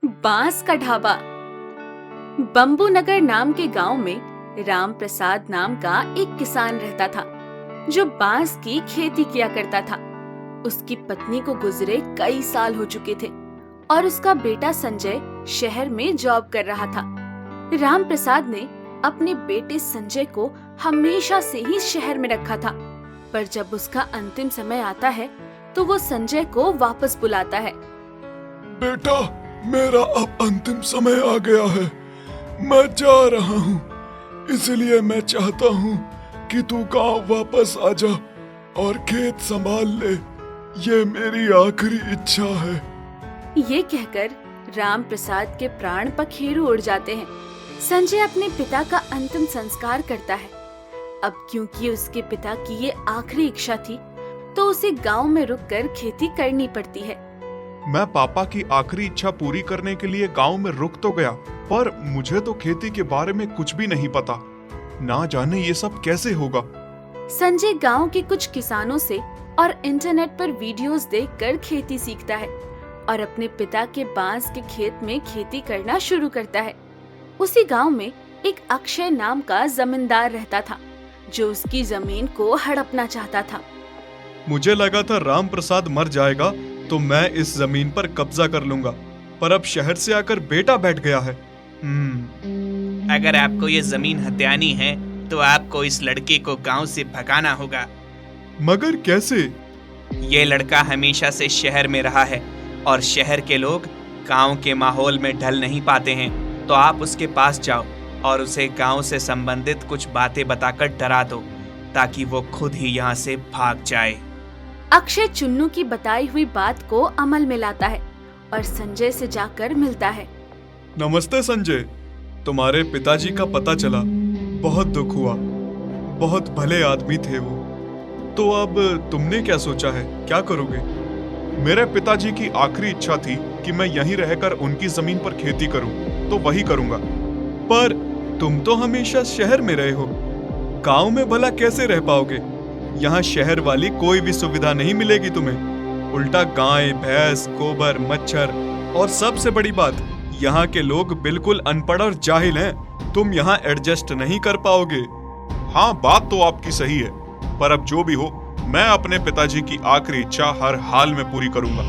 बांस का ढाबा। बम्बू नगर नाम के गांव में राम प्रसाद नाम का एक किसान रहता था जो बांस की खेती किया करता था। उसकी पत्नी को गुजरे कई साल हो चुके थे और उसका बेटा संजय शहर में जॉब कर रहा था। राम प्रसाद ने अपने बेटे संजय को हमेशा से ही शहर में रखा था, पर जब उसका अंतिम समय आता है तो वो संजय को वापस बुलाता है। बेटा, मेरा अब अंतिम समय आ गया है। मैं जा रहा हूँ, इसलिए मैं चाहता हूँ कि तू गांव वापस आ जा और खेत संभाल ले। ये मेरी आखिरी इच्छा है। ये कहकर राम प्रसाद के प्राण पखेरु उड़ जाते हैं। संजय अपने पिता का अंतिम संस्कार करता है। अब क्योंकि उसके पिता की ये आखिरी इच्छा थी, तो उसे गांव में रुककर खेती करनी पड़ती है। मैं पापा की आखिरी इच्छा पूरी करने के लिए गांव में रुक तो गया, पर मुझे तो खेती के बारे में कुछ भी नहीं पता। ना जाने ये सब कैसे होगा। संजय गांव के कुछ किसानों से और इंटरनेट पर वीडियोस देखकर खेती सीखता है और अपने पिता के बांस के खेत में खेती करना शुरू करता है। उसी गांव में एक अक्षय नाम का जमींदार रहता था जो उसकी जमीन को हड़पना चाहता था। मुझे लगा था राम प्रसाद मर जाएगा तो मैं इस जमीन पर कब्जा कर लूंगा, पर अब शहर से आकर बेटा बैठ गया है। अगर आपको ये जमीन हथियानी है तो आपको इस लड़के को गांव से भगाना होगा। मगर कैसे? ये लड़का हमेशा से शहर में रहा है और शहर के लोग गांव के माहौल में ढल नहीं पाते हैं, तो आप उसके पास जाओ और उसे गांव से संबंधित कुछ बातें बताकर डरा दो ताकि वो खुद ही यहाँ से भाग जाए। अक्षय चुन्नू की बताई हुई बात को अमल में लाता है और संजय से जाकर मिलता है। नमस्ते संजय, तुम्हारे पिताजी का पता चला। बहुत दुख हुआ। बहुत भले आदमी थे वो। तो अब तुमने क्या सोचा है, क्या करोगे? मेरे पिताजी की आखिरी इच्छा थी कि मैं यहीं रहकर उनकी जमीन पर खेती करूं, तो वही करूंगा। पर तुम तो हमेशा शहर में रहे हो, गांव में भला कैसे रह पाओगे? यहाँ शहर वाली कोई भी सुविधा नहीं मिलेगी तुम्हें। उल्टा गाय, भैंस, गोबर, मच्छर और सबसे बड़ी बात, यहाँ के लोग बिल्कुल अनपढ़ और जाहिल हैं। तुम यहाँ एडजस्ट नहीं कर पाओगे। हाँ, बात तो आपकी सही है, पर अब जो भी हो, मैं अपने पिताजी की आखिरी इच्छा हर हाल में पूरी करूंगा।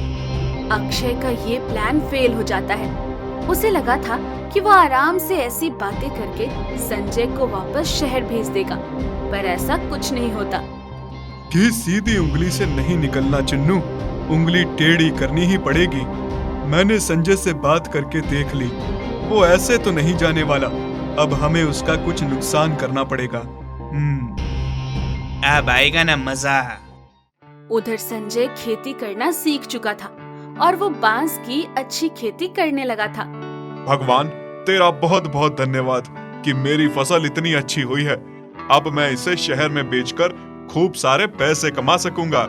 अक्षय का ये प्लान फेल हो जाता है। उसे लगा था कि वो आराम से ऐसी बातें करके संजय को वापस शहर भेज देगा, पर ऐसा कुछ नहीं होता। कि सीधी उंगली से नहीं निकलना चिन्नू, उंगली टेढ़ी करनी ही पड़ेगी। मैंने संजय से बात करके देख ली, वो ऐसे तो नहीं जाने वाला। अब हमें उसका कुछ नुकसान करना पड़ेगा। अब आएगा ना मजा। उधर संजय खेती करना सीख चुका था और वो बांस की अच्छी खेती करने लगा था। भगवान, तेरा बहुत बहुत धन्यवाद कि मेरी फसल इतनी अच्छी हुई है। अब मैं इसे शहर में बेचकर खूब सारे पैसे कमा सकूंगा।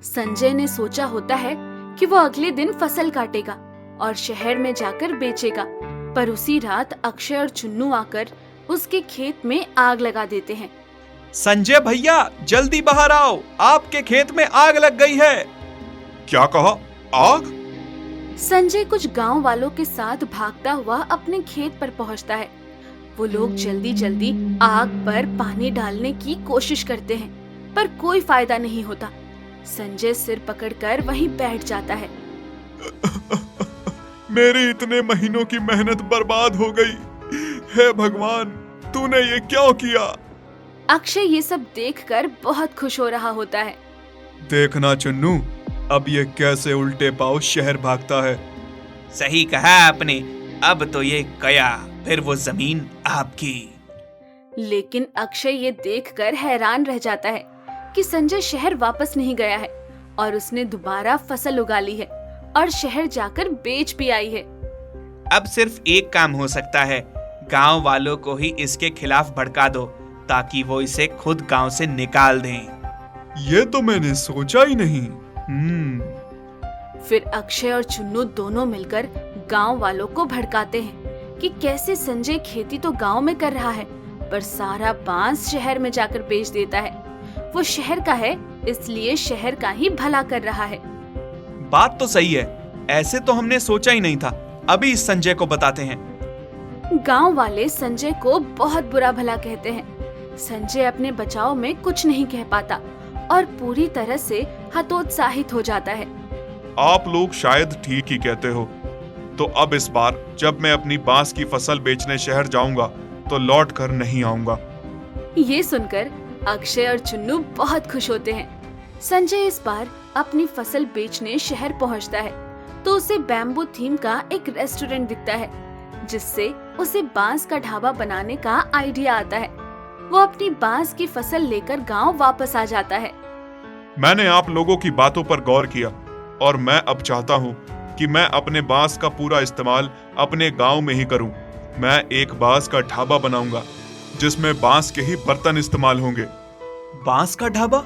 संजय ने सोचा होता है कि वो अगले दिन फसल काटेगा और शहर में जाकर बेचेगा, पर उसी रात अक्षय और चुन्नू आकर उसके खेत में आग लगा देते हैं। संजय भैया, जल्दी बाहर आओ, आपके खेत में आग लग गई है। क्या कहा? आग? संजय कुछ गांव वालों के साथ भागता हुआ अपने खेत पर पहुंचता है। वो लोग जल्दी जल्दी आग पर पानी डालने की कोशिश करते हैं, पर कोई फायदा नहीं होता। संजय सिर पकड़कर वहीं बैठ जाता है। मेरी इतने महीनों की मेहनत बर्बाद हो गई। हे भगवान, तूने ये क्यों किया? अक्षय ये सब देखकर बहुत खुश हो रहा होता है। देखना चुन्नू, अब ये कैसे उल्टे पांव शहर भागता है। सही कहा आपने, अब तो ये गया, फिर वो जमीन आपकी। लेकिन अक्षय ये देखकर हैरान रह जाता है कि संजय शहर वापस नहीं गया है और उसने दोबारा फसल उगा ली है और शहर जाकर बेच भी आई है। अब सिर्फ एक काम हो सकता है, गांव वालों को ही इसके खिलाफ भड़का दो ताकि वो इसे खुद गांव से निकाल दें। ये तो मैंने सोचा ही नहीं। फिर अक्षय और चुन्नू दोनों मिलकर गांव वालों को भड़काते हैं कि कैसे संजय खेती तो गांव में कर रहा है, पर सारा बांस शहर में जाकर बेच देता है। वो शहर का है, इसलिए शहर का ही भला कर रहा है। बात तो सही है, ऐसे तो हमने सोचा ही नहीं था। अभी इस संजय को बताते हैं। गांव वाले संजय को बहुत बुरा भला कहते हैं। संजय अपने बचाव में कुछ नहीं कह पाता और पूरी तरह से हतोत्साहित हो जाता है। आप लोग शायद ठीक ही कहते हो। तो अब इस बार जब मैं अपनी बांस की फसल बेचने शहर जाऊंगा तो लौट कर नहीं आऊंगा। ये सुनकर अक्षय और चुन्नू बहुत खुश होते हैं। संजय इस बार अपनी फसल बेचने शहर पहुंचता है तो उसे बैम्बू थीम का एक रेस्टोरेंट दिखता है, जिससे उसे बांस का ढाबा बनाने का आइडिया आता है। वो अपनी बांस की फसल लेकर गांव वापस आ जाता है। मैंने आप लोगों की बातों पर गौर किया और मैं अब चाहता हूँ कि मैं अपने बांस का पूरा इस्तेमाल अपने गांव में ही करूं। मैं एक बांस का ढाबा बनाऊंगा जिसमें बांस के ही बर्तन इस्तेमाल होंगे। बांस का ढाबा?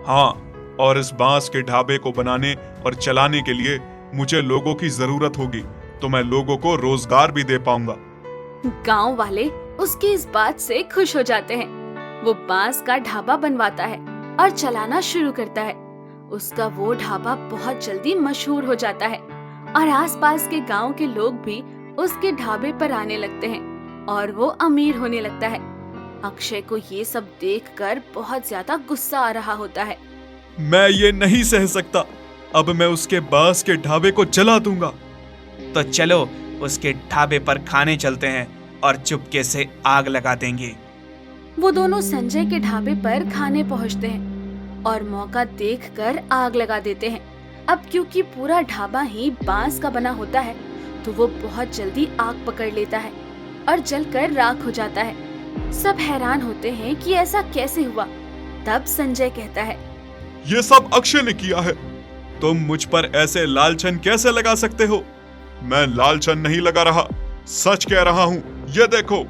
हाँ, और इस बांस के ढाबे को बनाने और चलाने के लिए मुझे लोगों की जरूरत होगी, तो मैं लोगों को रोजगार भी दे पाऊंगा। गांव वाले उसकी इस बात से खुश हो जाते हैं। वो बांस का ढाबा बनवाता है और चलाना शुरू करता है। उसका वो ढाबा बहुत जल्दी मशहूर हो जाता है और आसपास के गांव के लोग भी उसके ढाबे पर आने लगते हैं और वो अमीर होने लगता है। अक्षय को ये सब देखकर बहुत ज्यादा गुस्सा आ रहा होता है। मैं ये नहीं सह सकता। अब मैं उसके बांस के ढाबे को जला दूंगा। तो चलो उसके ढाबे पर खाने चलते हैं और चुपके से आग लगा देंगे। वो दोनों संजय के ढाबे पर खाने पहुंचते हैं और मौका देखकर आग लगा देते हैं। अब क्योंकि पूरा ढाबा ही बांस का बना होता है तो वो बहुत जल्दी आग पकड़ लेता है और जलकर राख हो जाता है। सब हैरान होते हैं कि ऐसा कैसे हुआ। तब संजय कहता है, ये सब अक्षय ने किया है। तुम मुझ पर ऐसे लालछन कैसे लगा सकते हो? मैं लालछन नहीं लगा रहा, सच कह रहा हूँ। ये देखो।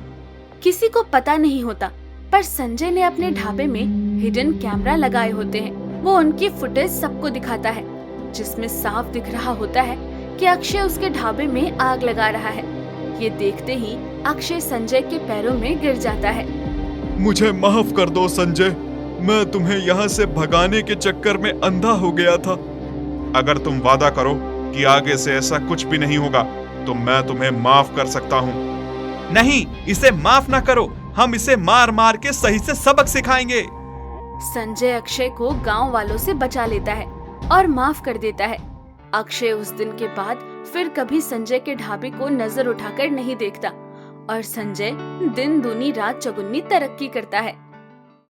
किसी को पता नहीं होता, पर संजय ने अपने ढाबे में हिडन कैमरा लगाए होते हैं। वो उनकी फुटेज सबको दिखाता है, जिसमें साफ दिख रहा होता है कि अक्षय उसके ढाबे में आग लगा रहा है। ये देखते ही अक्षय संजय के पैरों में गिर जाता है। मुझे माफ कर दो संजय, मैं तुम्हें यहाँ से भगाने के चक्कर में अंधा हो गया था। अगर तुम वादा करो कि आगे से ऐसा कुछ भी नहीं होगा तो मैं तुम्हें माफ कर सकता हूँ। नहीं, इसे माफ ना करो। हम इसे मार मार के सही से सबक सिखाएंगे। संजय अक्षय को गांव वालों से बचा लेता है और माफ कर देता है। अक्षय उस दिन के बाद फिर कभी संजय के ढाबे को नजर उठाकर नहीं देखता और संजय दिन दूनी रात चौगुनी तरक्की करता है।